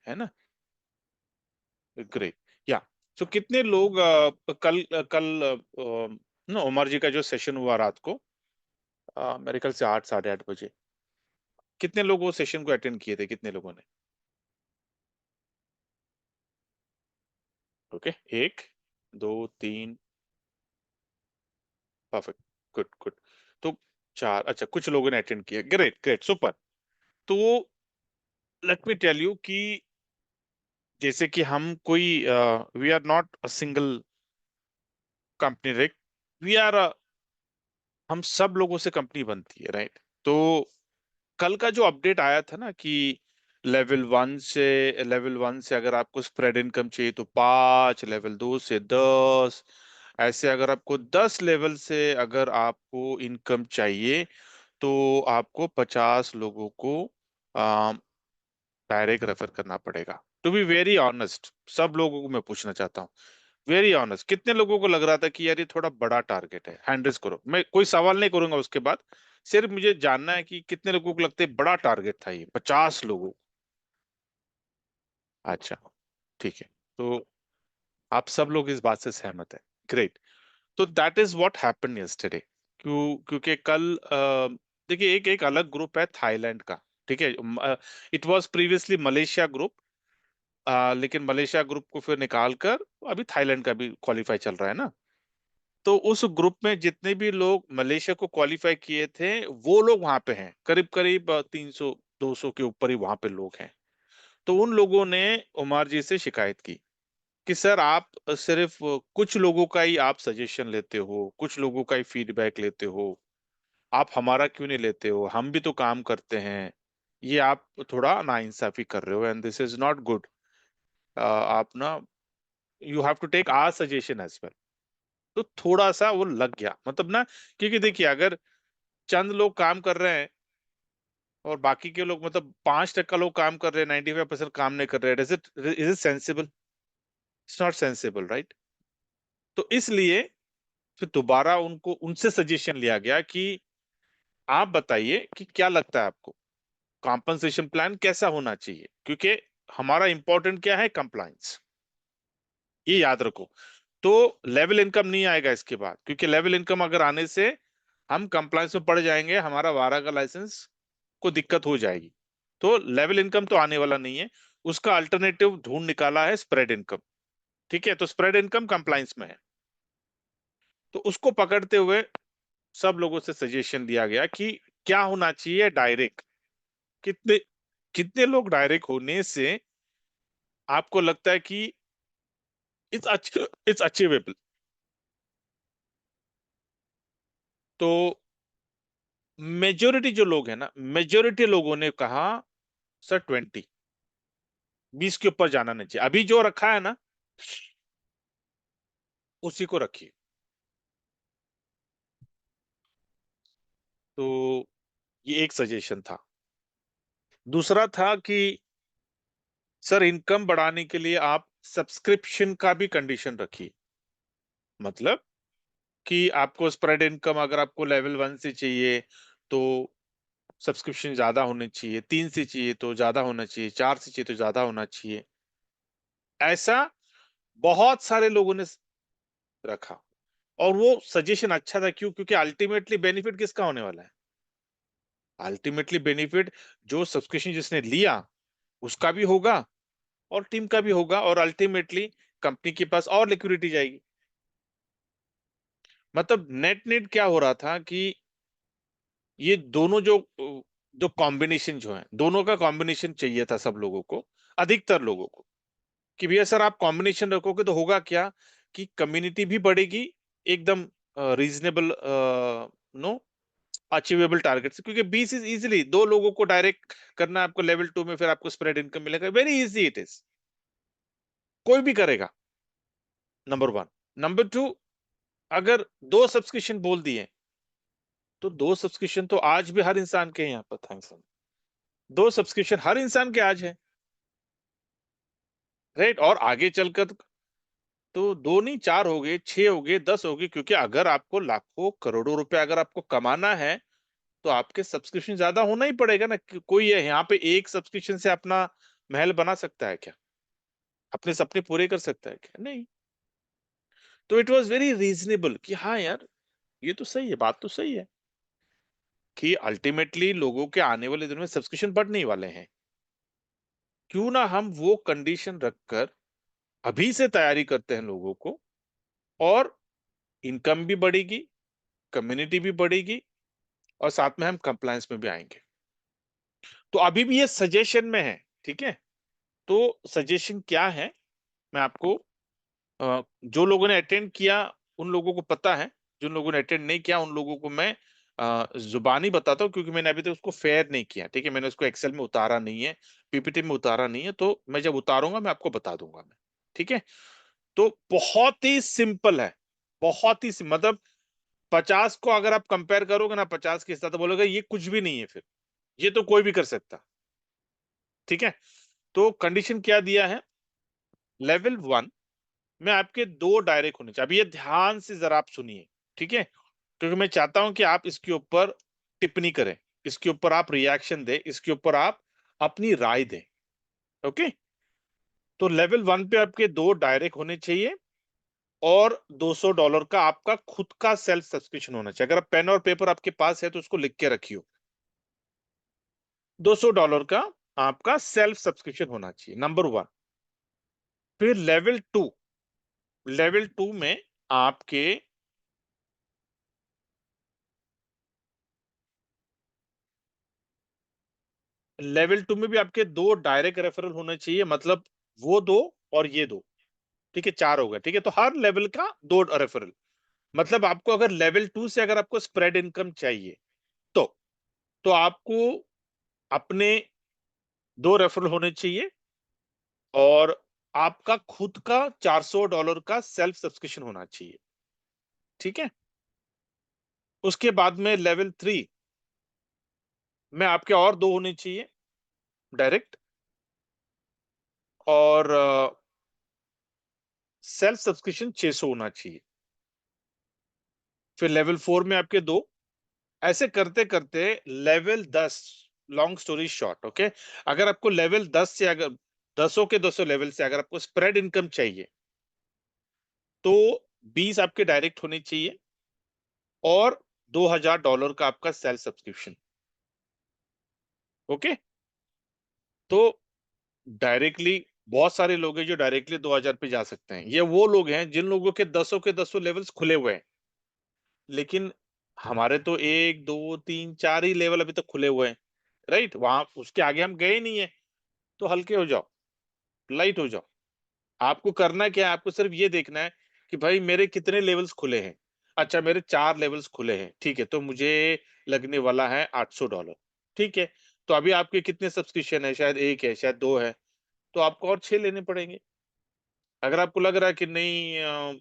है ना? ग्रेट। या सो कितने लोग कल ना उमर जी का जो सेशन हुआ रात को, मेरे ख्याल से 8 साढ़े 8 बजे, कितने लोग वो सेशन को अटेंड किए थे, कितने लोगों ने? ओके, एक, दो, तीन, परफेक्ट, गुड गुड। तो चार, अच्छा, कुछ लोगों ने अटेंड किया, ग्रेट ग्रेट, सुपर। तो लेट मी टेल यू कि जैसे कि हम कोई, we are not a single company, right? We are, हम सब लोगों से कंपनी बनती है, राइट? तो कल का जो अपडेट आया था ना कि लेवल 1 से अगर आपको स्प्रेड इनकम चाहिए तो 5, लेवल 2 से 10, ऐसे अगर आपको 10 लेवल से अगर आपको इनकम चाहिए तो आपको 50 लोगों को डायरेक्ट रेफर करना पड़ेगा। टू बी वेरी ऑनेस्ट, सब लोगों को मैं पूछना चाहता हूँ, वेरी ऑनेस्ट, कितने लोगों को लग रहा था कि यार ये थोड़ा बड़ा टारगेट है? हैंड रेज करो, मैं कोई सवाल नहीं करूंगा उसके बाद, सिर्फ मुझे जानना है कि कितने लोगों को लगता है बड़ा टारगेट था ये 50 लोगों। अच्छा, ठीक है। तो आप सब लोग इस बात से सहमत है, ग्रेट। तो that is what happened yesterday. क्योंकि कल देखिए, एक एक अलग ग्रुप है थाईलैंड का, ठीक है? It was previously Malaysia group, लेकिन मलेशिया ग्रुप को फिर निकाल कर अभी थाईलैंड का भी क्वालिफाई चल रहा है ना। तो उस ग्रुप में जितने भी लोग मलेशिया को क्वालिफाई किए थे वो लोग वहां पे हैं, करीब करीब 300 200 के ऊपर ही वहां पे लोग हैं। तो उन लोगों ने उमर जी से शिकायत की कि सर आप सिर्फ कुछ लोगों का ही आप सजेशन लेते हो, कुछ लोगों का ही फीडबैक लेते हो, आप हमारा क्यों नहीं लेते हो? हम भी तो काम करते हैं, ये आप थोड़ा नाइंसाफी कर रहे हो, and this is not good. आप ना, you have to take our suggestion as well. तो थोड़ा सा वो लग गया, मतलब ना, क्योंकि देखिए अगर चंद लोग काम कर रहे हैं और बाकी के लोग, मतलब 5% लोग काम कर रहे हैं, 95% काम नहीं कर रहे हैं, is it sensible? It's not sensible, right? तो इसलिए फिर दोबारा उनको उनसे सजेशन लिया गया कि आप बताइए कि क्या लगता है आपको, कॉम्पनसेशन प्लान कैसा होना चाहिए, क्योंकि हमारा इंपॉर्टेंट क्या है, कंप्लायंस, ये याद रखो। तो लेवल इनकम नहीं आएगा इसके बाद, क्योंकि लेवल इनकम अगर आने से हम कंप्लायंस में पड़ जाएंगे, हमारा वारा का लाइसेंस को दिक्कत हो जाएगी। तो लेवल इनकम तो आने वाला नहीं है, उसका अल्टरनेटिव ढूंढ निकाला है स्प्रेड इनकम। ठीक है, तो स्प्रेड इनकम कंप्लायंस में है, तो उसको पकड़ते हुए सब लोगों से सजेशन दिया गया कि क्या होना चाहिए, डायरेक्ट, कितने कितने लोग डायरेक्ट होने से आपको लगता है कि इट्स अचीवेबल। तो मेजोरिटी जो लोग हैं ना, मेजोरिटी लोगों ने कहा सर 20, 20 के ऊपर जाना नहीं चाहिए, अभी जो रखा है ना उसी को रखिए। तो ये एक सजेशन था। दूसरा था कि सर इनकम बढ़ाने के लिए आप सब्सक्रिप्शन का भी कंडीशन रखिए, मतलब कि आपको स्प्रेड इनकम अगर आपको लेवल 1 से चाहिए तो सब्सक्रिप्शन ज्यादा होने चाहिए, 3 से चाहिए तो ज्यादा होना चाहिए, 4 से चाहिए तो ज्यादा होना चाहिए, ऐसा बहुत सारे लोगों ने रखा। और वो सजेशन अच्छा था, क्यों? क्योंकि अल्टीमेटली बेनिफिट किसका होने वाला है? अल्टीमेटली बेनिफिट जो सब्सक्रिप्शन जिसने लिया उसका भी होगा और टीम का भी होगा, और अल्टीमेटली कंपनी के पास और लिक्विडिटी जाएगी। मतलब नेट नेट क्या हो रहा था कि ये दोनों जो कॉम्बिनेशन जो है, दोनों का कॉम्बिनेशन चाहिए था सब लोगों को, अधिकतर लोगों को, कि भैया सर आप कॉम्बिनेशन रखोगे तो होगा क्या कि कम्युनिटी भी बढ़ेगी, एकदम रीजनेबल, नो, अचीवेबल टारगेट से, क्योंकि 20 इज इजिली, 2 लोगों को डायरेक्ट करना है आपको लेवल 2 में, फिर आपको स्प्रेड इनकम मिलेगा, वेरी इजी इट इज, कोई भी करेगा। नंबर 1। नंबर 2, अगर 2 सब्सक्रिप्शन बोल दिए तो 2 सब्सक्रिप्शन तो आज भी हर इंसान के हैं यहाँ पर, थैंक्स। 2 सब्सक्रिप्शन हर इंसान के आज है, राइट? और आगे चलकर तो दो नहीं, 4 हो गए, 6 हो गए, 10 हो गए, क्योंकि अगर आपको लाखों करोड़ों रुपए अगर आपको कमाना है तो आपके सब्सक्रिप्शन ज्यादा होना ही पड़ेगा ना। कोई है यहाँ पे एक सब्सक्रिप्शन से अपना महल बना सकता है क्या? अपने सपने पूरे कर सकता है क्या? नहीं। तो इट वॉज वेरी रीजनेबल कि हाँ यार, ये तो सही है, बात तो सही है कि अल्टीमेटली लोगों के आने वाले दिनों में सब्सक्रिप्शन बढ़ने ही वाले हैं। क्यों ना हम वो कंडीशन रखकर अभी से तैयारी करते हैं लोगों को, और इनकम भी बढ़ेगी, कम्युनिटी भी बढ़ेगी, और साथ में हम कंप्लायंस में भी आएंगे। तो अभी भी ये सजेशन में है, ठीक है? तो सजेशन क्या है, मैं आपको जो लोगों ने अटेंड किया उन लोगों को पता है, जिन लोगों ने अटेंड नहीं किया उन लोगों को मैं जुबानी बताता हूँ, क्योंकि मैंने अभी तक उसको फेयर नहीं किया, ठीक है? मैंने उसको एक्सेल में उतारा नहीं है, पीपीटी में उतारा नहीं है, तो मैं जब उतारूंगा मैं आपको बता दूंगा मैं, ठीक है? तो बहुत ही सिंपल है, बहुत ही मतलब 50 को अगर आप कंपेयर करोगे ना 50 के साथ, तो बोलोगे ये कुछ भी नहीं है, फिर ये तो कोई भी कर सकता, ठीक है? तो कंडीशन क्या दिया है, लेवल 1 में आपके दो डायरेक्ट होने चाहिए। अभी ये ध्यान से जरा आप सुनिए, ठीक है? क्योंकि मैं चाहता हूं कि आप इसके ऊपर टिप्पणी करें, इसके ऊपर आप रिएक्शन दें, इसके ऊपर आप अपनी राय दें। ओके? तो लेवल 1 पे आपके दो डायरेक्ट होने चाहिए, और $200 का आपका खुद का सेल्फ सब्सक्रिप्शन होना चाहिए। अगर पेन और पेपर आपके पास है तो उसको लिख के रखियो, $200 का आपका सेल्फ सब्सक्रिप्शन होना चाहिए, नंबर 1। फिर लेवल 2 में आपके लेवल 2 में भी आपके दो डायरेक्ट रेफरल होने चाहिए, मतलब वो दो और ये दो, ठीक है? 4 हो गए, ठीक है? तो हर लेवल का दो रेफरल, मतलब आपको अगर लेवल 2 से अगर आपको स्प्रेड इनकम चाहिए, तो आपको अपने दो रेफरल होने चाहिए, और आपका खुद का $400 का सेल्फ सब्सक्रिप्शन होना चाहिए, ठीक है? उसके बाद में लेवल 3 में आपके और दो होने चाहिए डायरेक्ट, और सेल्फ सब्सक्रिप्शन 600 होना चाहिए। फिर लेवल 4 में आपके दो, ऐसे करते करते level 10, long story short, okay? अगर आपको लेवल 10 से, अगर दसों के दसों लेवल से अगर आपको स्प्रेड इनकम चाहिए, तो 20 आपके डायरेक्ट होने चाहिए, और $2000 का आपका सेल्फ सब्सक्रिप्शन। ओके? तो डायरेक्टली बहुत सारे लोग हैं जो डायरेक्टली 2000 पे जा सकते हैं। ये वो लोग हैं जिन लोगों के दसों के दसों लेवल्स खुले हुए हैं, लेकिन हमारे तो 1 2 3 4 ही लेवल अभी तक खुले हुए हैं, राइट? वहां उसके आगे हम गए नहीं है। तो हल्के हो जाओ, लाइट हो जाओ। आपको करना क्या है, आपको सिर्फ ये देखना है कि भाई मेरे कितने लेवल्स खुले हैं। अच्छा, मेरे 4 लेवल्स खुले हैं, ठीक है? तो मुझे लगने वाला है $800, ठीक है? तो अभी आपके कितने सब्सक्रिप्शन है? शायद एक है, शायद दो है, तो आपको और 6 लेने पड़ेंगे। अगर आपको लग रहा है कि नहीं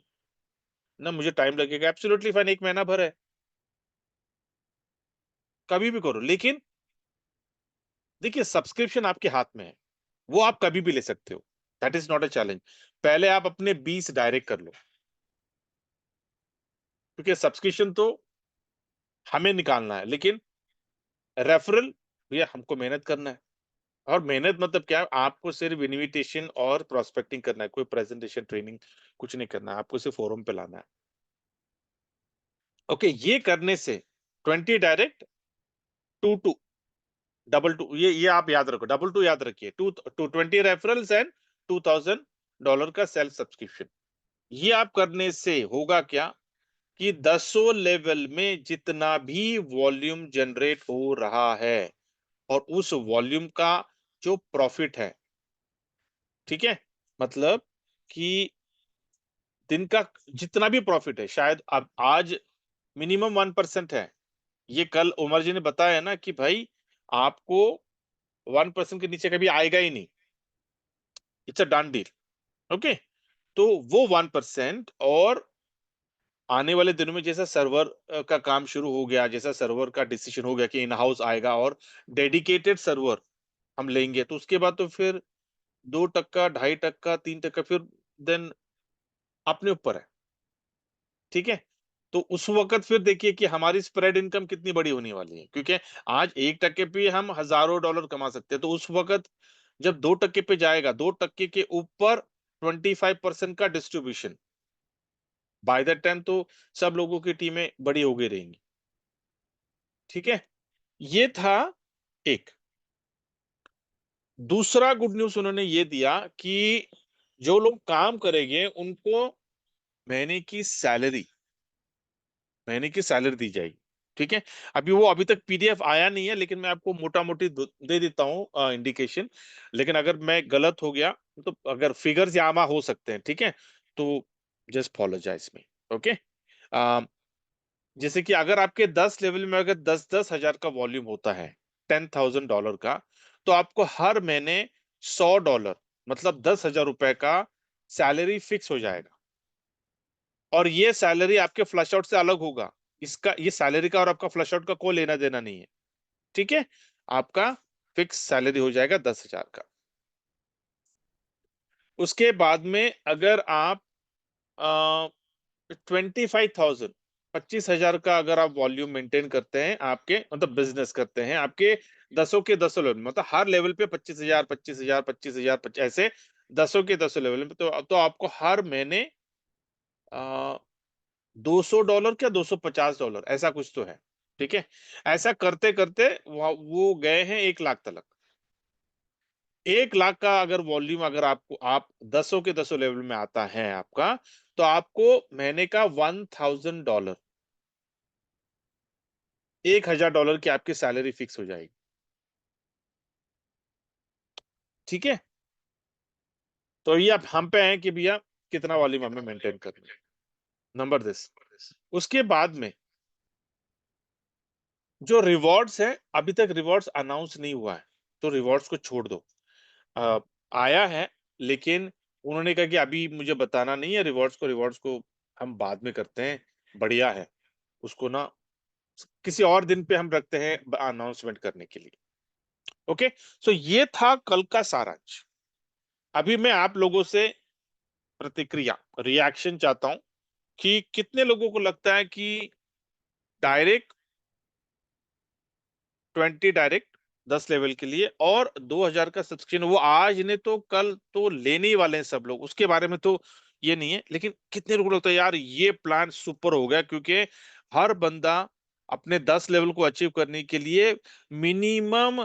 ना मुझे टाइम लगेगा, एब्सोल्युटली फाइन, 1 महीना भर है, कभी भी करो। लेकिन देखिए, सब्सक्रिप्शन आपके हाथ में है, वो आप कभी भी ले सकते हो, that is not a challenge. पहले आप अपने 20 डायरेक्ट कर लो, क्योंकि सब्सक्रिप्शन तो हमें निकालना है, लेकिन रेफरल भैया हमको मेहनत करना है। और मेहनत मतलब क्या है, आपको सिर्फ इनविटेशन और प्रोस्पेक्टिंग करना है, कोई प्रेजेंटेशन ट्रेनिंग कुछ नहीं करना है, आपको सिर्फ फोरम पे लाना है। ओके, ये करने से 20 डायरेक्ट, 2 2 डबल 2, ये आप याद रखो, डबल 2 याद रखिए, टू टू 20 रेफरल्स एंड $2000 का सेल्फ सब्सक्रिप्शन। ये आप करने से होगा क्या, कि दसों लेवल में जितना भी वॉल्यूम जनरेट हो रहा है, और उस वॉल्यूम का जो प्रॉफिट है, ठीक है? मतलब कि दिन का जितना भी प्रॉफिट है, शायद अब आज मिनिमम 1% है, ये कल उमर जी ने बताया ना कि भाई आपको 1% के नीचे कभी आएगा ही नहीं, it's a done deal. Okay? तो वो 1%, और आने वाले दिनों में जैसा सर्वर का काम शुरू हो गया, जैसा सर्वर का डिसीजन हो गया कि इन हाउस आएगा और डेडिकेटेड सर्वर हम लेंगे, तो उसके बाद तो फिर 2%, 2.5%, 3%, फिर देन अपने ऊपर है, ठीक है? तो उस वक्त फिर देखिए कि हमारी स्प्रेड इनकम कितनी बड़ी होने वाली है, क्योंकि आज 1% पे हम हजारों डॉलर कमा सकते हैं। तो उस वक्त जब 2% पे जाएगा, 2% के ऊपर 25% का डिस्ट्रीब्यूशन, बाय दैट टाइम तो सब लोगों की टीमें बड़ी हो गई रहेंगी। ठीक है, ये था एक। दूसरा गुड न्यूज उन्होंने ये दिया कि जो लोग काम करेंगे उनको महीने की सैलरी महीने की सैलरी दी जाएगी। ठीक है, अभी वो अभी तक पीडीएफ आया नहीं है, लेकिन मैं आपको मोटा मोटी दे देता हूँ इंडिकेशन। लेकिन अगर मैं गलत हो गया तो, अगर फिगर्स यामा हो सकते हैं, ठीक है, तो जस्ट फॉलोजाइज मी। ओके, जैसे कि अगर आपके 10 लेवल में अगर 10-10 हजार का वॉल्यूम होता है, $10,000 का, तो आपको हर महीने $100, मतलब $10,000 का सैलरी फिक्स हो जाएगा। और ये सैलरी आपके फ्लश आउट से अलग होगा। इसका, ये सैलरी का और आपका फ्लश आउट का कोई लेना देना नहीं है। ठीक है, आपका फिक्स सैलरी हो जाएगा 10,000 का। उसके बाद में अगर आप 25,000, 25,000 का अगर आप वॉल्यूम मेंटेन करते हैं, आपके मतलब बिजनेस करते हैं, आपके दसों के दसों लेवल, मतलब हर लेवल पे 25,000, 25,000, 25,000, ऐसे दसों के दसों लेवल में, तो आपको हर महीने $200 क्या $250, ऐसा कुछ तो है। ठीक है, ऐसा करते करते वो गए हैं 1 लाख तक। 1 लाख का अगर वॉल्यूम, अगर आपको, आप दसों के दसों लेवल में आता है आपका, तो आपको महीने का $1,000, $1,000 की आपकी सैलरी फिक्स हो जाएगी। ठीक है, तो ये अब हम पे है कि भैया कितना वॉल्यूम हमें मेंटेन करना है। नंबर दिस, उसके बाद में जो रिवॉर्ड्स है, अभी तक रिवॉर्ड्स अनाउंस नहीं हुआ है, तो रिवॉर्ड्स को छोड़ दो। अ, आया है, लेकिन उन्होंने कहा कि अभी मुझे बताना नहीं है रिवॉर्ड्स को हम बाद में करते हैं, बढ़िया है, उसको ना किसी और दिन पे हम रखते हैं अनाउंसमेंट करने के लिए। ओके, सो ये था कल का सारांश। अभी मैं आप लोगों से प्रतिक्रिया, रिएक्शन चाहता हूं कि कितने लोगों को लगता है कि डायरेक्ट 20 डायरेक्ट 10 लेवल के लिए और 2,000 का सब्सक्रिप्शन, वो आज ने तो कल तो लेने ही वाले हैं सब लोग, उसके बारे में तो ये नहीं है, लेकिन कितने लोगों को लगता है यार ये प्लान सुपर हो गया, क्योंकि हर बंदा अपने 10 लेवल को अचीव करने के लिए मिनिमम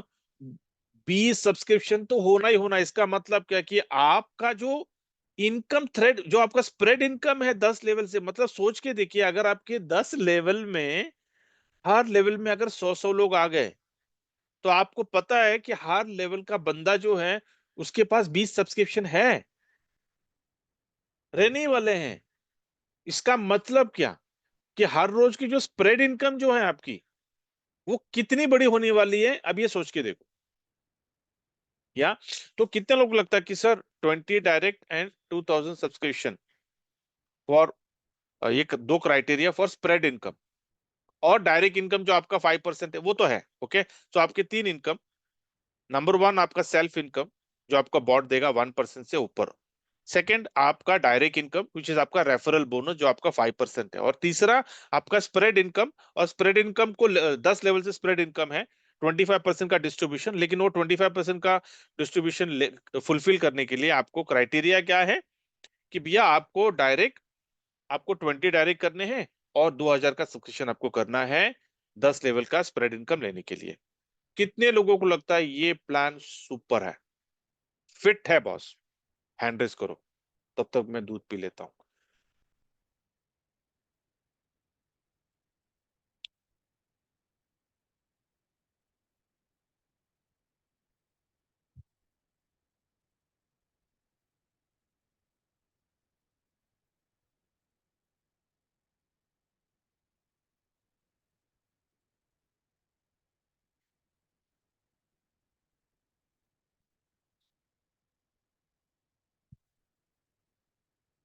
20 सब्सक्रिप्शन तो होना ही होना। इसका मतलब क्या कि आपका जो इनकम थ्रेड, जो आपका स्प्रेड इनकम है 10 लेवल से, मतलब सोच के देखिए, अगर आपके 10 लेवल में हर लेवल में अगर 100-100 लोग आ गए, तो आपको पता है कि हर लेवल का बंदा जो है उसके पास 20 सब्सक्रिप्शन है, रहने वाले हैं। इसका मतलब क्या कि हर रोज की जो स्प्रेड इनकम जो है आपकी, वो कितनी बड़ी होने वाली है, अब ये सोच के देखो। या तो कितने लोग लगता है कि sir 20 direct and 2,000 subscription for, ये दो क्राइटेरिया फॉर स्प्रेड इनकम, और डायरेक्ट इनकम जो आपका 5% है वो तो है। ओके, तो आपके तीन इनकम। नंबर वन आपका सेल्फ इनकम, जो आपका बॉट देगा 1% से ऊपर। सेकंड आपका डायरेक्ट इनकम विच इज आपका रेफरल बोनस, जो आपका 5% है। और तीसरा आपका स्प्रेड इनकम, और स्प्रेड इनकम को 10 लेवल से स्प्रेड इनकम है 25% का डिस्ट्रीब्यूशन। लेकिन वो 25% का डिस्ट्रीब्यूशन फुलफिल करने के लिए आपको क्राइटेरिया क्या है कि भैया आपको 20 डायरेक्ट करने हैं और 2,000 का सब्सक्रिप्शन आपको करना है 10 लेवल का स्प्रेड इनकम लेने के लिए। कितने लोगों को लगता है ये प्लान सुपर है, फिट है बॉस? हैंड रेस करो, तब तक मैं दूध पी लेता हूँ।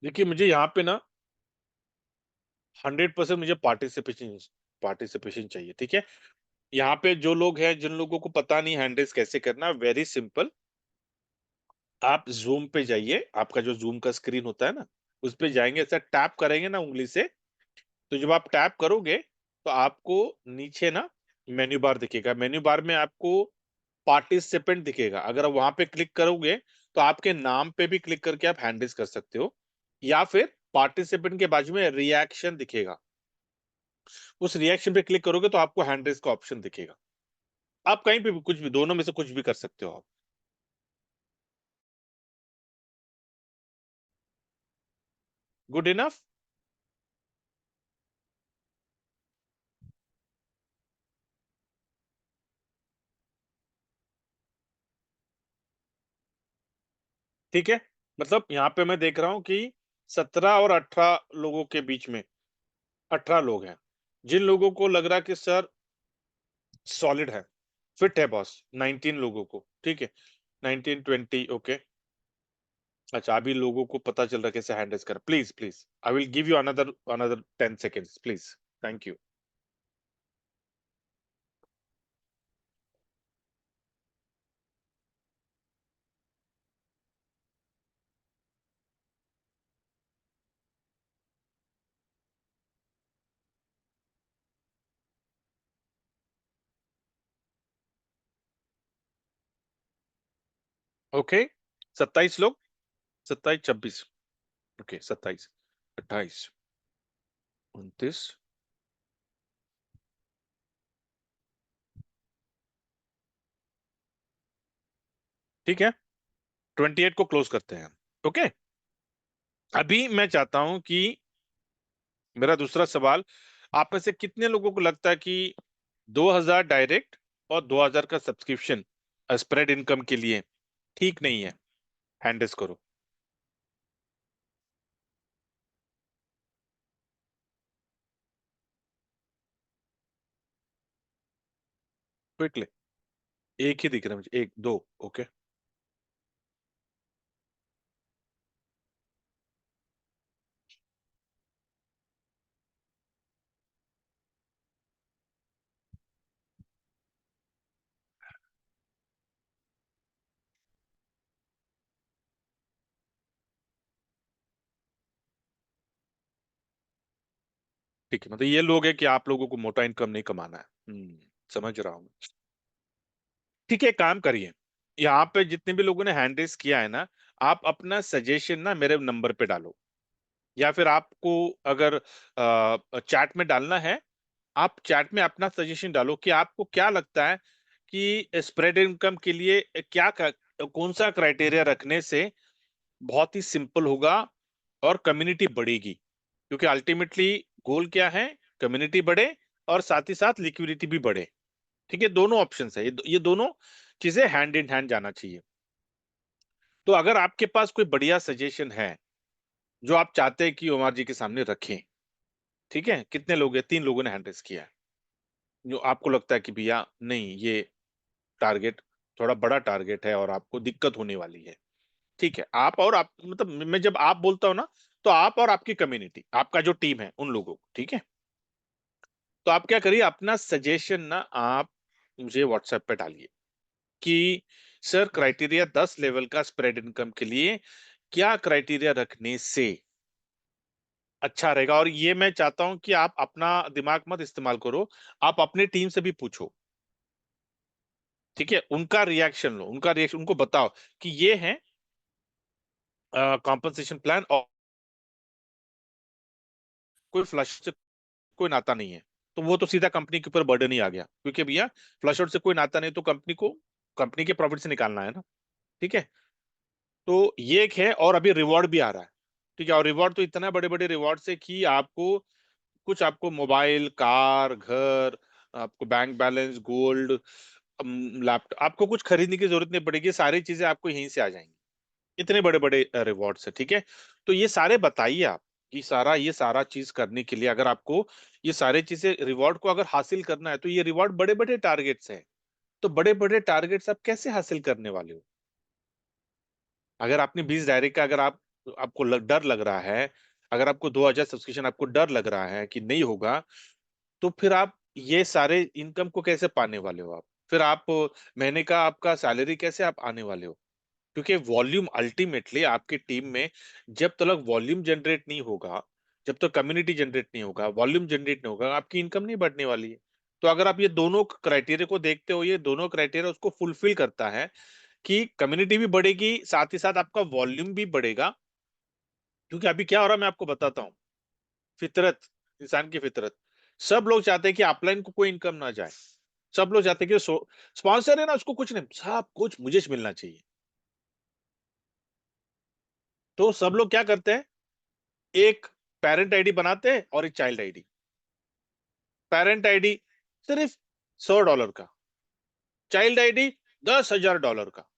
देखिए, मुझे यहाँ पे ना 100% मुझे पार्टिसिपेशन पार्टिसिपेशन चाहिए। ठीक है, यहाँ पे जो लोग हैं, जिन लोगों को पता नहीं हैंड रेस कैसे करना, वेरी सिंपल। आप जूम पे जाइए, आपका जो जूम का स्क्रीन होता है ना, उस पे जाएंगे, ऐसा टैप करेंगे ना उंगली से, तो जब आप टैप करोगे तो आपको नीचे ना मेन्यू बार दिखेगा। मेन्यू बार में आपको पार्टिसिपेंट दिखेगा। अगर आप वहां पे क्लिक करोगे तो आपके नाम पे भी क्लिक करके आप हैंड रेज कर सकते हो, या फिर पार्टिसिपेंट के बाजू में रिएक्शन दिखेगा, उस रिएक्शन पे क्लिक करोगे तो आपको हैंड रेज का ऑप्शन दिखेगा। आप कहीं पे भी कुछ भी, दोनों में से कुछ भी कर सकते हो आप। Good enough. ठीक है, मतलब यहाँ पे मैं देख रहा हूं कि 17 और 18 लोगों के बीच में 18 लोग हैं, जिन लोगों को लग रहा कि सर सॉलिड है, फिट है बॉस, 19 लोगों को, ठीक है, 19 20 ओके। अच्छा, अभी लोगों को पता चल रहा है कैसे हैंडल कर। Please please, I will give you another another 10 seconds please. Thank you. Okay, 27 लोग, 27 26, ओके 27 28 29। ठीक है, 28 को क्लोज करते हैं। ओके, अभी मैं चाहता हूं कि मेरा दूसरा सवाल, आप में से कितने लोगों को लगता है कि 2000 डायरेक्ट और 2000 का सब्सक्रिप्शन स्प्रेड इनकम के लिए ठीक नहीं है? हैंडल्स करो क्विकली। एक ही दिख रहा है मुझे, एक दो, ओके। ठीक है, मतलब ये लोग है कि आप लोगों को मोटा इनकम नहीं कमाना है। समझ रहा हूँ। ठीक है, काम करिए, यहाँ पे जितने भी लोगों ने हैंड रेस किया है ना, आप अपना सजेशन ना मेरे नंबर पे डालो, या फिर आपको अगर चैट में डालना है, आप चैट में अपना सजेशन डालो कि आपको क्या लगता है कि स्प्रेड इनकम के लिए कौन सा क्राइटेरिया रखने से बहुत ही सिंपल होगा और कम्युनिटी बढ़ेगी। क्योंकि अल्टीमेटली गोल क्या है, कम्युनिटी बढ़े और साथ ही साथ लिक्विडिटी भी बढ़े। ठीक है, दोनों ऑप्शंस है, ये दोनों चीजें हैंड इन हैंड जाना चाहिए। तो अगर आपके पास कोई बढ़िया सजेशन है जो आप चाहते हैं कि उमर जी के सामने रखें, ठीक है, कितने लोग हैं? 3 लोगों ने हैंड रेस किया है, जो आपको लगता है कि भैया नहीं, ये टारगेट थोड़ा बड़ा टारगेट है और आपको दिक्कत होने वाली है। ठीक है, आप और आप, मतलब मैं जब आप बोलता हूं ना, तो आप और आपकी कम्युनिटी, आपका जो टीम है उन लोगों को, ठीक है। तो आप क्या करिए, अपना सजेशन ना आप मुझे व्हाट्सएप पे डालिए कि सर क्राइटेरिया 10 लेवल का स्प्रेड इनकम के लिए क्या क्राइटेरिया रखने से अच्छा रहेगा। और ये मैं चाहता हूं कि आप अपना दिमाग मत इस्तेमाल करो, आप अपने टीम से भी पूछो, ठीक है, उनका रिएक्शन लो, उनका रिएक्शन उनको बताओ कि ये है कॉम्पनसेशन प्लान, और कोई फ्लश से कोई नाता नहीं है, तो वो तो सीधा कंपनी के ऊपर बर्डन ही आ गया, क्योंकि भैया फ्लश आउट से कोई नाता नहीं, तो कंपनी को कंपनी के प्रॉफिट से निकालना है ना। ठीक है, तो ये एक है, और अभी रिवॉर्ड भी आ रहा है। ठीक है, और रिवॉर्ड तो इतना बड़े बड़े रिवॉर्ड से कि आपको कुछ, आपको मोबाइल, कार, घर, आपको बैंक बैलेंस, गोल्ड, लैपटॉप, आपको कुछ खरीदने की जरूरत नहीं पड़ेगी, सारी चीजें आपको यहीं से आ जाएंगी। इतने बड़े बड़े रिवॉर्ड्स है, ठीक है। तो ये सारे बताइए आप कि ये सारा चीज करने के लिए, अगर आपको ये सारे चीजें रिवॉर्ड को अगर हासिल करना है, तो ये रिवॉर्ड बड़े बड़े टारगेट्स हैं। तो बड़े बड़े टारगेट्स आप कैसे हासिल करने वाले हो? अगर आपने 20 डायरेक्ट का, अगर आपको डर लग रहा है, अगर आपको 2000 सब्सक्रिप्शन आपको डर लग रहा है कि नहीं होगा, तो फिर आप ये सारे इनकम को कैसे पाने वाले हो? आप फिर आप महीने का आपका सैलरी कैसे आप आने वाले हो? क्योंकि वॉल्यूम अल्टीमेटली आपकी टीम में, जब तक वॉल्यूम जनरेट नहीं होगा, जब तक कम्युनिटी जनरेट नहीं होगा, वॉल्यूम जनरेट नहीं होगा, आपकी इनकम नहीं बढ़ने वाली है। तो अगर आप ये दोनों क्राइटेरिया को देखते हो, ये दोनों क्राइटेरिया उसको फुलफिल करता है कि कम्युनिटी भी बढ़ेगी, साथ ही साथ आपका वॉल्यूम भी बढ़ेगा। क्योंकि अभी क्या हो रहा है मैं आपको बताता हूँ। फितरत, इंसान की फितरत, सब लोग चाहते हैं कि अपलाइन को कोई इनकम ना जाए। सब लोग चाहते हैं कि स्पॉन्सर है ना, उसको कुछ नहीं, सब कुछ मुझे मिलना चाहिए। तो सब लोग क्या करते हैं, एक पेरेंट आईडी बनाते हैं और एक चाइल्ड आईडी। पेरेंट आईडी सिर्फ $100 का, चाइल्ड आईडी $10,000 का।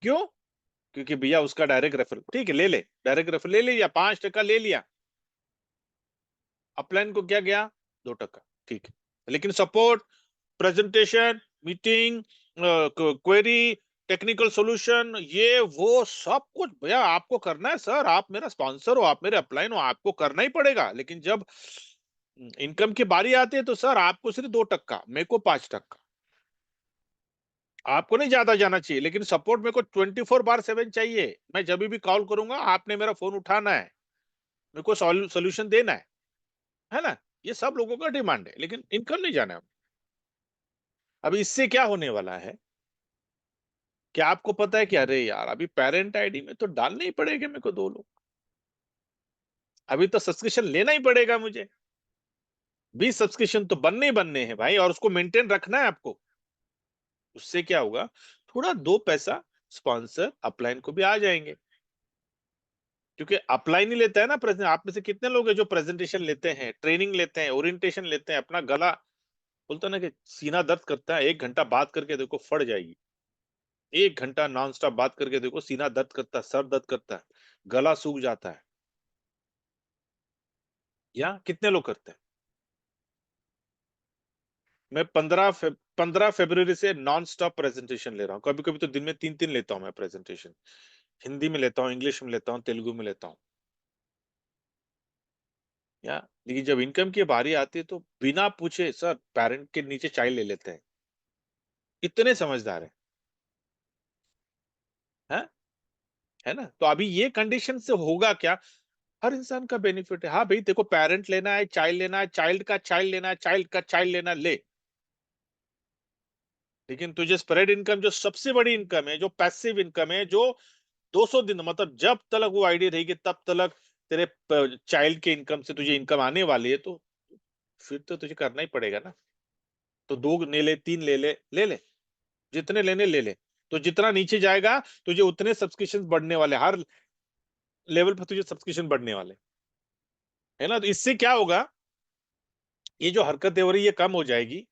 क्यों? क्योंकि भैया उसका डायरेक्ट रेफरल, ठीक है ले ले, डायरेक्ट रेफरल ले लिया, 5% ले लिया। अपलाइन को क्या गया? 2%। ठीक है, लेकिन support, presentation, meeting, query, technical solution, ये वो सब कुछ भैया आपको करना है सर। आप मेरा स्पॉन्सर हो, आप मेरे अपलाइन हो, आपको करना ही पड़ेगा। लेकिन जब इनकम की बारी आती है तो सर आपको सिर्फ 2%, मेरे को 5%। आपको नहीं ज्यादा जाना चाहिए, लेकिन सपोर्ट मेरे को 24/7 चाहिए। मैं जब भी कॉल करूंगा आपने मेरा फोन उठाना है, मेरे को सोल्यूशन देना है ना। ये सब लोगों का डिमांड है, लेकिन इनकम नहीं जाना है। अब इससे क्या होने वाला है, क्या आपको पता है कि अरे यार अभी पेरेंट आईडी में तो डालने ही पड़ेगा मेरे को 2 लोग, अभी तो सब्सक्रिप्शन लेना ही पड़ेगा मुझे। 20 सब्सक्रिप्शन तो बनने ही बनने हैं भाई, और उसको मेंटेन रखना है आपको। उससे क्या होगा, थोड़ा 2 पैसा स्पॉन्सर अपलाइन को भी आ जाएंगे। क्योंकि अपलाइन ही लेता है ना प्रेजेंट। आप में से कितने लोग हैं जो प्रेजेंटेशन लेते हैं, ट्रेनिंग लेते हैं, ओरिएंटेशन लेते हैं? अपना गला बोलता ना कि सीना दर्द करता है, 1 घंटा बात करके देखो फट जाएगी। 1 घंटा नॉन स्टॉप बात करके देखो, सीना दर्द करता है, सर दर्द करता है, गला सूख जाता है। या कितने लोग करते हैं? मैं 15 फरवरी से नॉन स्टॉप प्रेजेंटेशन ले रहा हूँ। कभी कभी तो दिन में 3-3 लेता हूँ मैं प्रेजेंटेशन। हिंदी में लेता हूँ, इंग्लिश में लेता हूँ, तेलुगु में लेता हूँ। या लेकिन जब इनकम की बारी आती है तो बिना पूछे सर पेरेंट के नीचे चाइल्ड ले लेते हैं। इतने समझदार है है ना। तो अभी ये कंडीशन से होगा क्या, हर इंसान का बेनिफिट है। हाँ भाई देखो, पेरेंट लेना है, चाइल्ड लेना है, चाइल्ड का चाइल्ड लेना है, चाइल्ड का चाइल्ड लेना है, ले। लेकिन तुझे स्प्रेड इनकम, जो सबसे बड़ी इनकम है, जो पैसिव इनकम है, जो 200 दिन मतलब जब तक वो आईडी रहेगी तब तक तेरे चाइल्ड के इनकम से तुझे इनकम आने वाली है, तो फिर तो तुझे करना ही पड़ेगा ना। तो 2 ले ले, 3 ले ले, ले ले, जितने लेने ले ले। तो जितना नीचे जाएगा तुझे उतने सब्सक्रिप्शन बढ़ने वाले, हर लेवल पर तुझे सब्सक्रिप्शन बढ़ने वाले, है ना। तो इससे क्या होगा, ये जो हरकत हो रही है ये कम हो जाएगी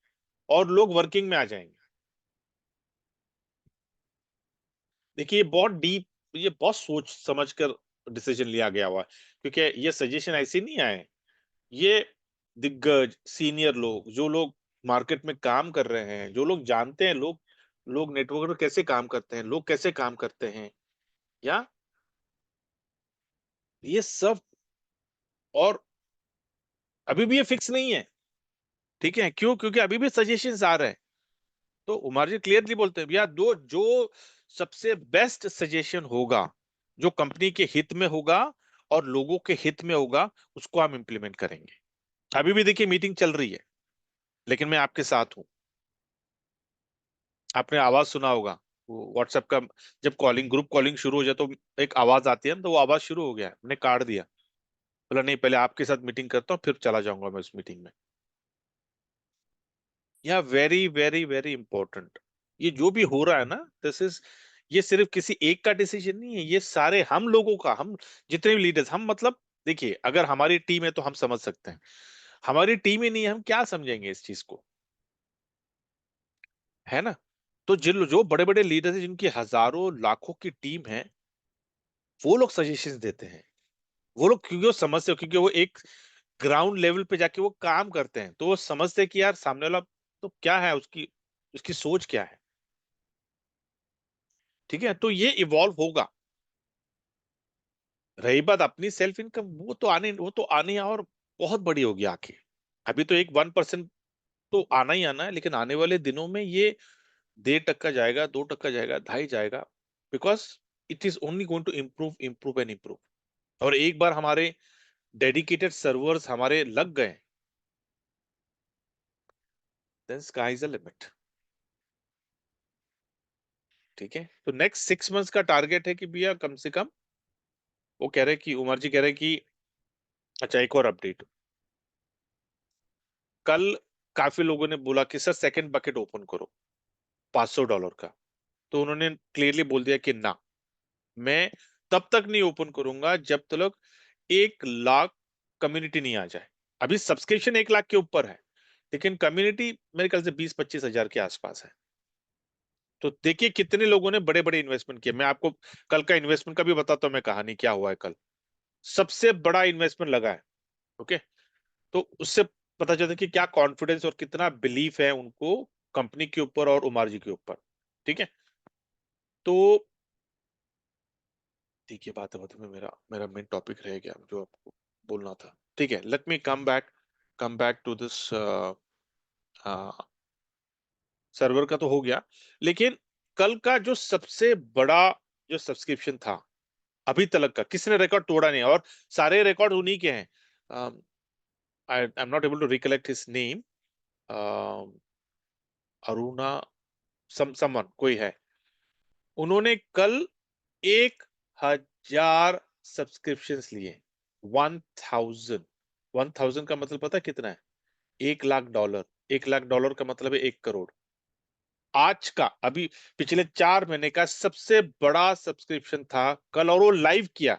और लोग वर्किंग में आ जाएंगे। देखिए ये बहुत डीप, ये बहुत सोच समझ कर डिसीजन लिया गया हुआ है। क्योंकि ये सजेशन ऐसे नहीं आए, ये दिग्गज सीनियर लोग, जो लोग मार्केट में काम कर रहे हैं, जो लोग जानते हैं, लोग लोग नेटवर्क पर कैसे काम करते हैं, लोग कैसे काम करते हैं, या ये सब। और अभी भी ये फिक्स नहीं है, ठीक है। क्यों? क्योंकि अभी भी सजेशंस आ रहे हैं। तो उमर जी क्लियरली बोलते हैं भैया, दो जो सबसे बेस्ट सजेशन होगा, जो कंपनी के हित में होगा और लोगों के हित में होगा, उसको हम इंप्लीमेंट करेंगे। अभी भी देखिए मीटिंग चल रही है, लेकिन मैं आपके साथ हूं। आपने आवाज सुना होगा, वो व्हाट्सएप का, जब कॉलिंग, ग्रुप कॉलिंग शुरू हो जाए तो एक आवाज आती है ना, तो वो आवाज शुरू हो गया है, मैंने काट दिया। बोला नहीं, पहले आपके साथ मीटिंग करता हूँ फिर चला जाऊंगा मैं उस मीटिंग में। या वेरी वेरी वेरी इंपॉर्टेंट, ये जो भी हो रहा है ना, दिस इज, ये सिर्फ किसी एक का डिसीजन नहीं है, ये सारे हम लोगों का, हम जितने भी लीडर्स, हम मतलब देखिए अगर हमारी टीम है तो हम समझ सकते हैं। हमारी टीम ही नहीं है, हम क्या समझेंगे इस चीज को, है ना। तो जिन जो बड़े बड़े लीडर्स हैं, जिनकी हजारों लाखों की टीम है, वो लोग सजेशंस देते हैं। वो लोग क्योंकि वो समझते हो, क्योंकि वो एक ग्राउंड लेवल पे जाके वो काम करते हैं, तो वो समझते हैं कि यार सामने वाला तो क्या है, उसकी उसकी सोच क्या है। ठीक है, तो ये इवॉल्व होगा। रही बात अपनी सेल्फ इनकम, वो तो आने और बहुत बड़ी होगी आके। अभी तो एक 1% तो आना ही आना है, लेकिन आने वाले दिनों में ये 1.5% जाएगा, 2% जाएगा, ढाई जाएगा। Because it is only going to improve, improve and improve. और एक बार हमारे डेडिकेटेड सर्वर्स हमारे लग गए, then sky is the limit. ठीक है, तो नेक्स्ट 6 मंथ्स का टारगेट है कि भैया कम से कम, वो कह रहे कि उमर जी कह रहे कि, अच्छा एक और अपडेट, कल काफी लोगों ने बोला कि सर सेकंड बकेट ओपन करो $500 का। तो उन्होंने क्लियरली बोल दिया कि ना, मैं तब तक नहीं ओपन करूंगा जब तक 1 लाख कम्युनिटी नहीं आ जाए। अभी सब्सक्रिप्शन 1 लाख के ऊपर है, लेकिन कम्युनिटी मेरे ख्याल से 20-25 हजार के आसपास है। तो देखिए कितने लोगों ने बड़े बड़े इन्वेस्टमेंट किए। मैं आपको कल का इन्वेस्टमेंट का भी बताता हूँ मैं, कहानी क्या हुआ है कल। सबसे बड़ा इन्वेस्टमेंट लगा है। ओके, तो उससे पता चलता है कि क्या कॉन्फिडेंस और कितना बिलीफ है उनको कंपनी के ऊपर और उमर जी के ऊपर। ठीक है, तो ठीक है, बात में मेरा मेरा मेन टॉपिक रह गया जो आपको बोलना था। ठीक है, let me come back to this. Server का तो हो गया, लेकिन कल का जो सबसे बड़ा जो सब्सक्रिप्शन था अभी तक का, किसने रिकॉर्ड तोड़ा नहीं, और सारे रिकॉर्ड उन्हीं के हैं। I am not able to recollect his name. Aruna someone कोई है, उन्होंने कल 1,000 सब्सक्रिप्शंस लिए। 1000। 1000 का मतलब पता है कितना है? $1 लाख। $1 लाख का मतलब है 1 करोड़। आज का, अभी पिछले 4 महीने का सबसे बड़ा सब्सक्रिप्शन था कल, और वो लाइव किया।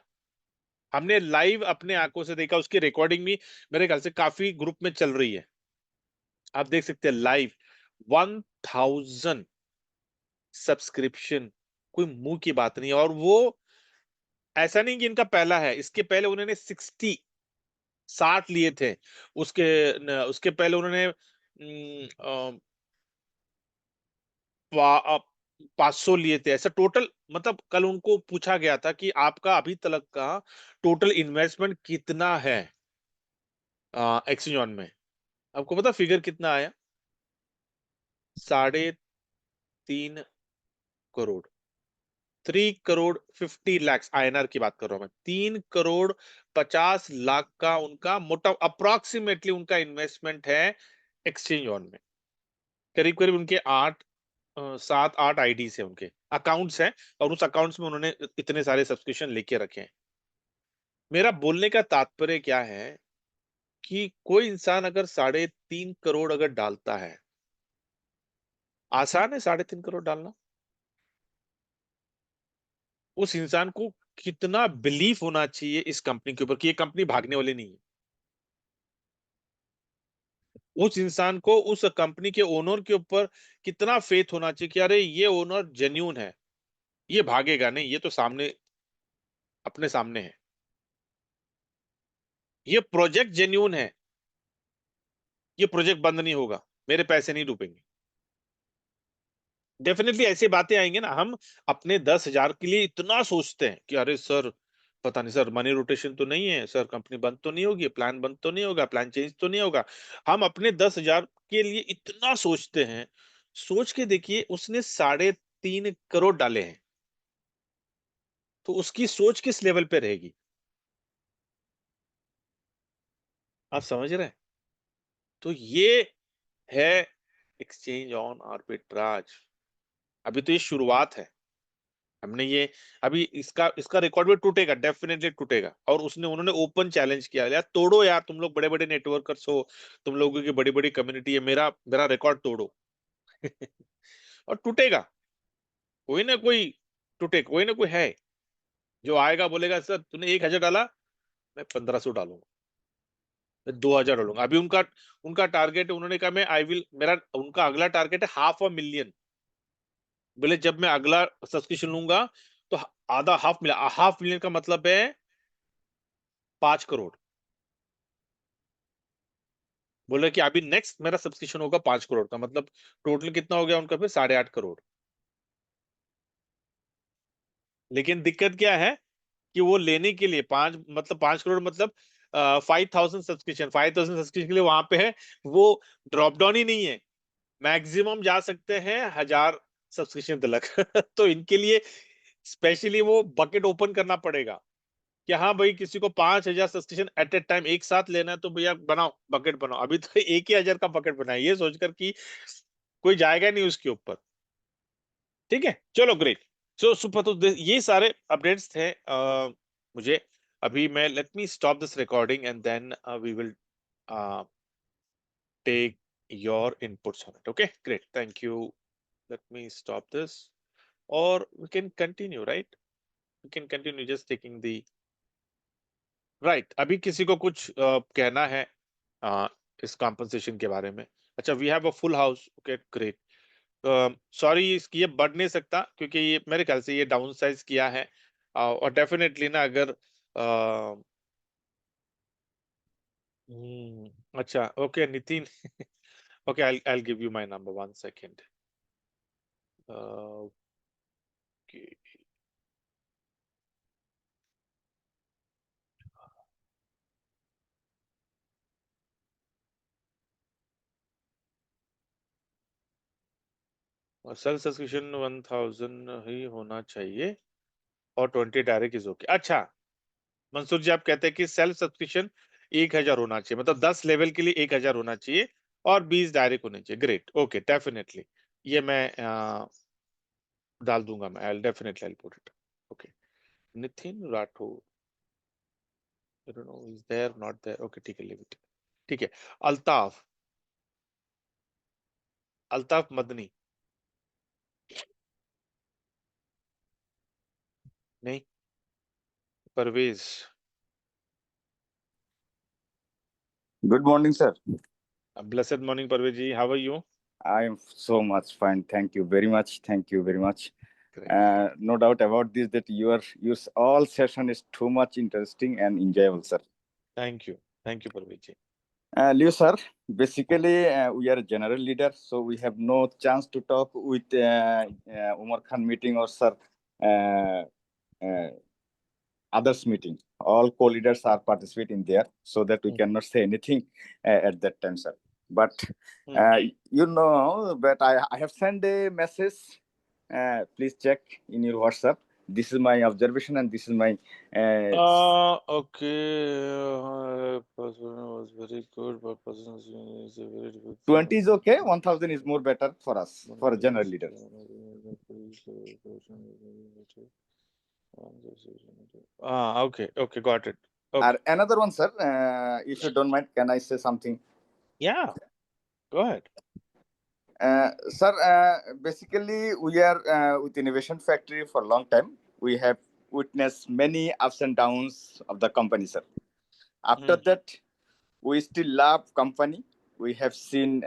हमने लाइव अपने आंखों से देखा, उसकी रिकॉर्डिंग भी मेरे ख्याल से काफी ग्रुप में चल रही है, आप देख सकते हैं लाइव। 1000 सब्सक्रिप्शन कोई मुंह की बात नहीं। और वो ऐसा नहीं कि इनका पहला है, इसके पहले उन्होंने 60 लिए थे। उसके पहले उन्होंने 500 लिए थे, ऐसा टोटल। मतलब कल उनको पूछा गया था कि आपका अभी तक का टोटल इन्वेस्टमेंट कितना है एक्सचेंज में। आपको पता फिगर कितना आया? 3.5 करोड़। 3 करोड़ 50 लाख INR की बात कर रहा हूं मैं। 3 करोड़ 50 लाख का उनका मोटा अप्रोक्सीमेटली उनका इन्वेस्टमेंट है एक्सचेंज में। करीब करीब उनके 7-8 आईडीज है, उनके अकाउंट्स हैं, और उस अकाउंट्स में उन्होंने इतने सारे सब्सक्रिप्शन लेके रखे हैं। मेरा बोलने का तात्पर्य क्या है कि कोई इंसान अगर 3.5 करोड़ अगर डालता है, आसान है 3.5 करोड़ डालना। उस इंसान को कितना बिलीफ होना चाहिए इस कंपनी के ऊपर कि ये कंपनी भागने वाली नहीं है। उस इंसान को उस कंपनी के ओनर के ऊपर कितना फेथ होना चाहिए कि अरे ये ओनर जेन्यून है, ये भागेगा नहीं, ये तो सामने, अपने सामने है, ये प्रोजेक्ट जेन्यून है, ये प्रोजेक्ट बंद नहीं होगा, मेरे पैसे नहीं डूबेंगे। डेफिनेटली ऐसी बातें आएंगे ना। हम अपने 10,000 के लिए इतना सोचते हैं कि अरे सर, पता नहीं सर, मनी रोटेशन तो नहीं है सर, कंपनी बंद तो नहीं होगी, प्लान बंद तो नहीं होगा, प्लान चेंज तो नहीं होगा। हम अपने 10,000 के लिए इतना सोचते हैं। सोच के देखिए, उसने 3.5 करोड़ डाले हैं, तो उसकी सोच किस लेवल पे रहेगी? आप समझ रहे हैं? तो ये है एक्सचेंज ऑन आर्बिट्राज। अभी तो ये शुरुआत है। हमने ये, अभी इसका इसका रिकॉर्ड भी टूटेगा, डेफिनेटली टूटेगा। और उन्होंने ओपन चैलेंज किया, यार तोड़ो यार, तुम लोग बड़े बड़े नेटवर्कर्स हो, तुम लोगों की बड़ी बड़ी कम्युनिटी है, मेरा मेरा रिकॉर्ड तोड़ो। और टूटेगा, कोई ना कोई टूटे, कोई ना कोई है जो आएगा बोलेगा सर तूने 1,000 डाला, मैं 1,500 डालूंगा, मैं 2,000 डालूंगा। अभी उनका उनका टारगेट, उन्होंने कहा मैं आई विल, मेरा उनका अगला टारगेट है 500,000। बोले जब मैं अगला सब्सक्रिप्शन लूंगा तो आधा, 500,000 का मतलब है 5 करोड़। बोल रहे कि अभी नेक्स्ट मेरा सब्सक्रिप्शन होगा 5 करोड़ का, मतलब टोटल कितना हो गया उनका फिर? 8.5 करोड़। लेकिन दिक्कत क्या है कि वो लेने के लिए 5 करोड़ मतलब 5,000 सब्सक्रिप्शन के लिए वहां पे है, वो ड्रॉप डाउन ही नहीं है। मैक्सिमम जा सकते हैं 1,000 सब्सक्रिप्शन तक। तो इनके लिए स्पेशली वो बकेट ओपन करना पड़ेगा। कि हाँ भाई किसी को 5,000 सब्सक्रिप्शन एट ए टाइम एक साथ लेना है तो भैया बनाओ, बकेट बनाओ। अभी तो 1 ही 1,000 का बकेट बनाए, ये सोचकर कि कोई जाएगा नहीं उसके ऊपर। ठीक है, चलो ग्रेट। सो सुपर, तो ये सारे अपडेट्स थे मुझे। अभी मैं, let me stop this recording and then we will take your inputs on it. Okay, great. Thank you. Let me stop this. Or we can continue, right? We can continue just taking the right. अभी किसी को कुछ कहना है इस compensation के बारे में? अच्छा, we have a full house. Okay, great. Sorry, इसकी ये बढ़ नहीं सकता क्योंकि ये मेरे ख्याल से ये डाउन साइज किया है। और डेफिनेटली ना, अगर अच्छा, okay Nitin. Okay, I'll give you my number, 1 second. Okay. और सेल्फ सब्सक्रिप्शन 1,000 ही होना चाहिए और 20 डायरेक्ट इज ओके। अच्छा, मंसूर जी, आप कहते हैं कि सेल्फ सब्सक्रिप्शन 1,000 होना चाहिए, मतलब 10 लेवल के लिए 1,000 होना चाहिए और 20 डायरेक्ट होने चाहिए। ग्रेट, ओके, डेफिनेटली ये मैं डाल दूंगा। मैं I definitely I put it. Okay, Nitin Rathore, I don't know is there not there. Okay, ठीक है, लीव इट। ठीक है, अल्ताफ, अल्ताफ मदनी, नहीं, Parvez. Good morning, sir. Blessed morning Parvez ji, how are you? I am so much fine. Thank you very much. Thank you very much. Great. No doubt about this that your all session is too much interesting and enjoyable, sir. Thank you Parvez ji. Leo, sir, basically we are a general leader, so we have no chance to talk with Umar Khan meeting or sir uh, others meeting. All co-leaders are participating there, so that we cannot say anything at that time, sir. But but I have sent a message. Please check in your WhatsApp. This is my observation and this is my. Okay. Person was very good, but person is a very difficult. 20 is okay. 1,000 is more better for us, for a general leader. Okay, got it. Okay. Another one, sir. If you don't mind, can I say something? Yeah, go ahead. Sir, basically, we are with Innovation Factory for a long time. We have witnessed many ups and downs of the company, sir. After that, we still love company. We have seen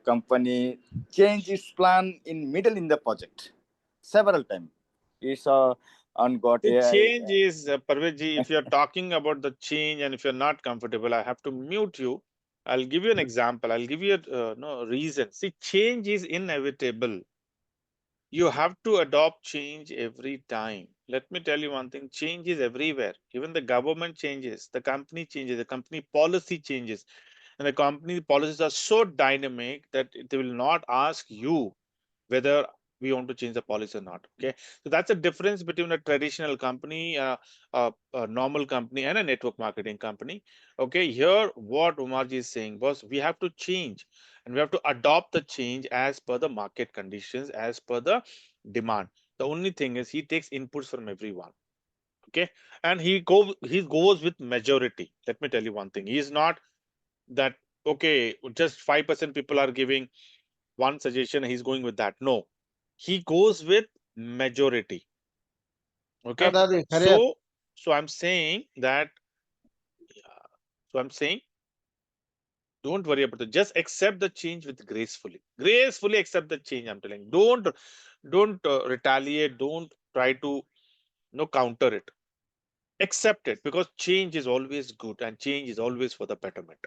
company change its plan in middle in the project several times. It's on got The AI. change is, Parvez ji, if you're talking about the change and if you're not comfortable, I have to mute you. I'll give you an example. I'll give you a no reason. See, change is inevitable. You have to adopt change every time. Let me tell you one thing, change is everywhere. Even the government changes, the company changes, the company policy changes. And the company policies are so dynamic that they will not ask you whether we want to change the policy or not. Okay, so that's a difference between a traditional company, a normal company, and a network marketing company. Okay, here what Umarji is saying was we have to change and we have to adopt the change as per the market conditions, as per the demand. The only thing is he takes inputs from everyone. Okay, and he goes with majority. Let me tell you one thing, he is not that okay, just 5% people are giving one suggestion, he's going with that. No, he goes with majority. Okay, so I'm saying that, so I'm saying don't worry about it, just accept the change with gracefully accept the change. I'm telling, don't retaliate, don't try to counter it. Accept it, because change is always good and change is always for the betterment.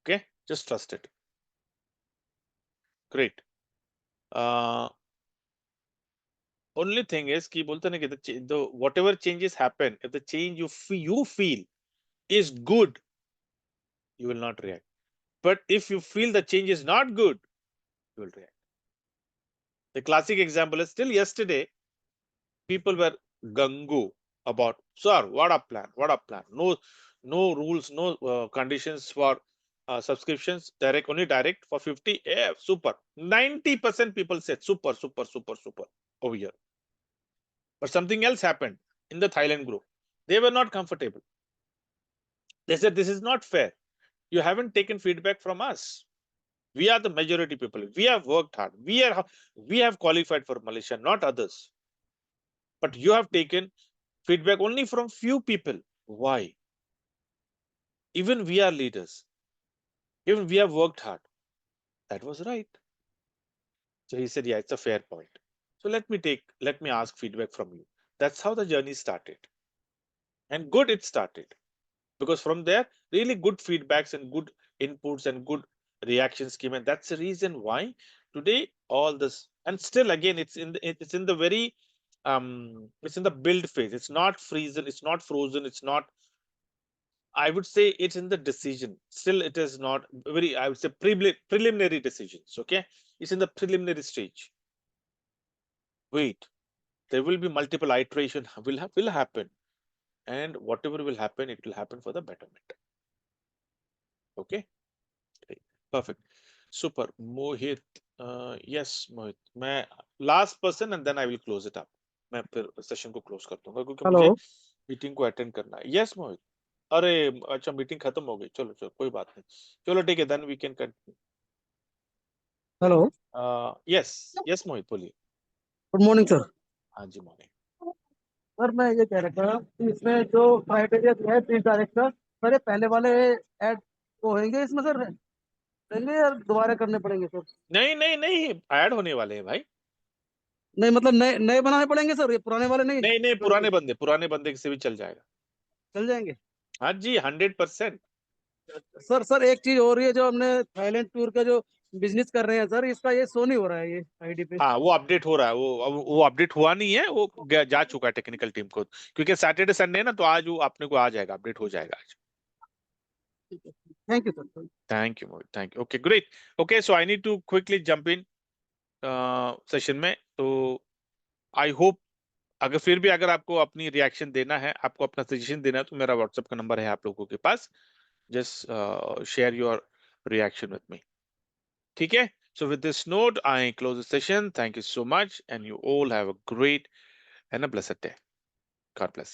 Okay, just trust it. Great. Only thing is कि बोलते ना कि the whatever changes happen, if the change you feel is good, you will not react. But if you feel the change is not good, you will react. The classic example is still yesterday, people were gung about, sir, what a plan, what a plan. No rules, no conditions for subscriptions, direct, only direct for 50. Yeah, super. 90% people said super, super, super, super over here. But something else happened in the Thailand group. They were not comfortable. They said, this is not fair. You haven't taken feedback from us. We are the majority people. We have worked hard. We have qualified for Malaysia, not others. But you have taken feedback only from few people. Why? Even we are leaders. Even we have worked hard. That was right. So he said, yeah, it's a fair point. So let me ask feedback from you. That's how the journey started. And good it started. Because from there, really good feedbacks and good inputs and good reactions came. And that's the reason why today all this, and still again, it's in the very it's in the build phase. It's not frozen, it's not, I would say it's in the decision. Still, it is not very, I would say, preliminary decisions. Okay, it's in the preliminary stage. Wait, there will be multiple iteration will happen, and whatever will happen, it will happen for the betterment. Okay, great. Perfect, super. Mohit, yes, Mohit. मैं last person and then I will close it up. मैं फिर session को close कर दूंगा क्योंकि मुझे hello meeting को attend करना है. Yes, Mohit. अरे अच्छा, मीटिंग खत्म हो गई. चलो चलो, कोई बात नहीं. चलो ठीक है, then we can continue. Hello yes yes Mohit, बोलिए. Good morning sir. हाँ जी, मॉर्निंग. सर मैं ये कह रहा था कि इसमें जो क्राइटेरिया दिया है 30 तारीख का, सर ये पहले वाले ऐड तो होंगे इसमें सर, रहेंगे या दोबारा करने पड़ेंगे सर? नहीं नहीं नहीं, ऐड होने वाले हैं भाई. नहीं मतलब नए नए बनाने पड़ेंगे सर, ये पुराने वाले नहीं नहीं नहीं, चलेंगे? पुराने बंदे से भी चल जाएगा. चल जाएंगे? हाँ जी, 100%. सर सर एक चीज हो रही है, जो हमने थाईलैंड टूर का जो बिजनेस कर रहे हैं सर, इसका ये शो नहीं हो रहा है ये आईडी पे। हाँ, वो अपडेट हो रहा है. वो अपडेट हुआ नहीं है, वो जा चुका है टेक्निकल टीम को, क्योंकि सैटरडे संडे है ना, तो आज वो अपने को आ जाएगा, अपडेट हो जाएगा आज. Thank you sir. Thank you Mohit, thank you. Okay, great. Okay, so I need to quickly jump in session में. तो आई होप, अगर फिर भी अगर आपको अपनी रिएक्शन देना है, आपको अपना सजेशन देना है, तो मेरा व्हाट्सएप का नंबर है आप लोगों के पास. Just share your reaction with me. ठीक है. So with this note, I close the session. Thank you so much, and you all have a great and a blessed day. God bless.